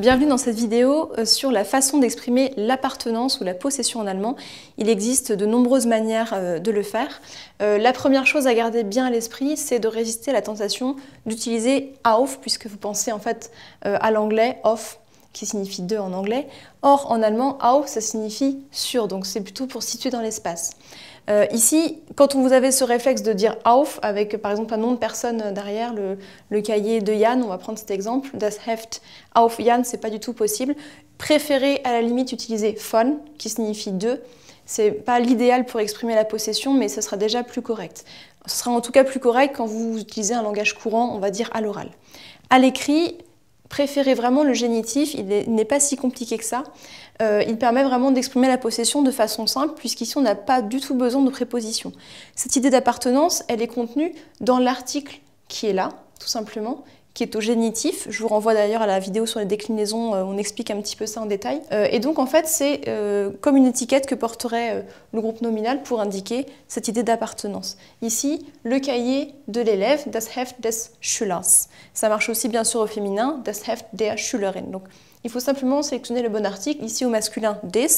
Bienvenue dans cette vidéo sur la façon d'exprimer l'appartenance ou la possession en allemand. Il existe de nombreuses manières de le faire. La première chose à garder bien à l'esprit, c'est de résister à la tentation d'utiliser auf, puisque vous pensez en fait à l'anglais auf, qui signifie de en anglais. Or, en allemand, auf, ça signifie sur, donc c'est plutôt pour situer dans l'espace. Ici, quand vous avez ce réflexe de dire auf, avec par exemple un nom de personne derrière, le cahier de Jan, on va prendre cet exemple, das Heft auf Jan, c'est pas du tout possible. Préférez à la limite utiliser von, qui signifie de. C'est pas l'idéal pour exprimer la possession, mais ce sera déjà plus correct. Ce sera en tout cas plus correct quand vous utilisez un langage courant, on va dire à l'oral. À l'écrit, préférez vraiment le génitif, il n'est pas si compliqué que ça. Il permet vraiment d'exprimer la possession de façon simple, puisqu'ici on n'a pas du tout besoin de prépositions. Cette idée d'appartenance, elle est contenue dans l'article qui est là, tout simplement, qui est au génitif. Je vous renvoie d'ailleurs à la vidéo sur les déclinaisons, on explique un petit peu ça en détail. Et donc en fait, c'est comme une étiquette que porterait le groupe nominal pour indiquer cette idée d'appartenance. Ici, le cahier de l'élève, das Heft des Schülers. Ça marche aussi bien sûr au féminin, das Heft der Schülerin. Donc, il faut simplement sélectionner le bon article, ici au masculin des,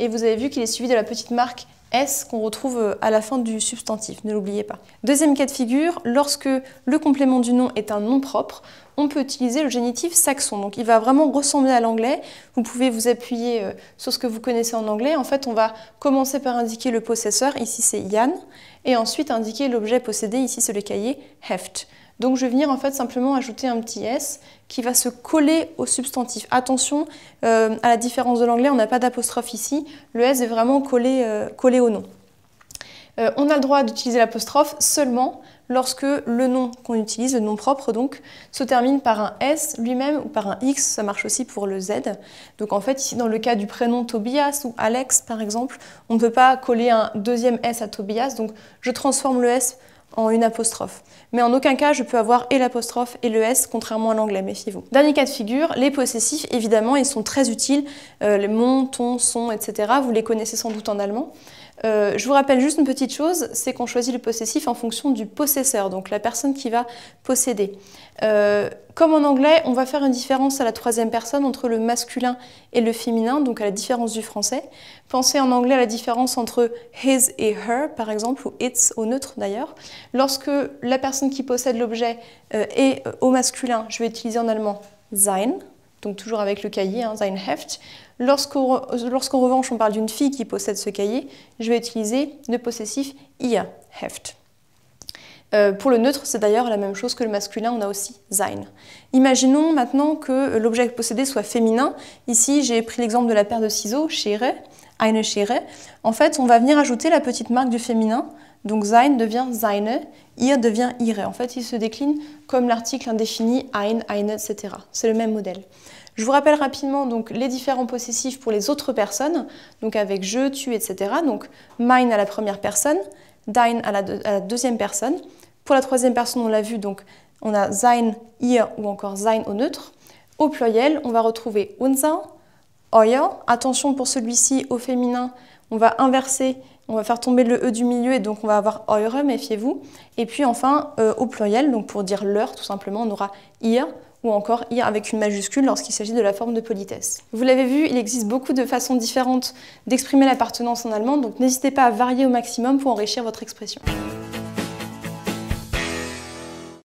et vous avez vu qu'il est suivi de la petite marque S qu'on retrouve à la fin du substantif, ne l'oubliez pas. Deuxième cas de figure, lorsque le complément du nom est un nom propre, on peut utiliser le génitif saxon. Donc il va vraiment ressembler à l'anglais, vous pouvez vous appuyer sur ce que vous connaissez en anglais. En fait, on va commencer par indiquer le possesseur, ici c'est Jan, et ensuite indiquer l'objet possédé, ici c'est le cahier Heft. Donc je vais venir en fait simplement ajouter un petit S qui va se coller au substantif. Attention, à la différence de l'anglais, on n'a pas d'apostrophe ici, le S est vraiment collé au nom. On a le droit d'utiliser l'apostrophe seulement lorsque le nom qu'on utilise, le nom propre donc, se termine par un S lui-même ou par un X, ça marche aussi pour le Z. Donc en fait ici dans le cas du prénom Tobias ou Alex par exemple, on ne peut pas coller un deuxième S à Tobias, donc je transforme le S en une apostrophe. Mais en aucun cas, je peux avoir et l'apostrophe et le S, contrairement à l'anglais, méfiez-vous. Dernier cas de figure, les possessifs, évidemment, ils sont très utiles. Les mon, ton, son, etc. Vous les connaissez sans doute en allemand. Je vous rappelle juste une petite chose, c'est qu'on choisit le possessif en fonction du possesseur, donc la personne qui va posséder. Comme en anglais, on va faire une différence à la troisième personne entre le masculin et le féminin, donc à la différence du français. Pensez en anglais à la différence entre his et her, par exemple, ou its au neutre d'ailleurs. Lorsque la personne qui possède l'objet est au masculin, je vais utiliser en allemand sein, donc toujours avec le cahier, hein, sein Heft. Lorsqu'en revanche on parle d'une fille qui possède ce cahier, je vais utiliser le possessif ihr Heft. Pour le neutre, c'est d'ailleurs la même chose que le masculin, on a aussi sein. Imaginons maintenant que l'objet possédé soit féminin. Ici, j'ai pris l'exemple de la paire de ciseaux, Schere, eine Schere. En fait, on va venir ajouter la petite marque du féminin. Donc sein devient seine, ihr devient ihre. En fait, il se décline comme l'article indéfini ein, eine, etc. C'est le même modèle. Je vous rappelle rapidement donc, les différents possessifs pour les autres personnes, donc avec je, tu, etc. Donc mein à la première personne, dein à la deuxième personne. Pour la troisième personne, on l'a vu, donc on a sein, ihr ou encore sein au neutre. Au pluriel, on va retrouver unser, euer. Attention pour celui-ci, au féminin, on va inverser, on va faire tomber le E du milieu et donc on va avoir eure, méfiez-vous. Et puis enfin, au pluriel, donc pour dire leur, tout simplement, on aura ihr ou encore ir avec une majuscule lorsqu'il s'agit de la forme de politesse. Vous l'avez vu, il existe beaucoup de façons différentes d'exprimer l'appartenance en allemand, donc n'hésitez pas à varier au maximum pour enrichir votre expression.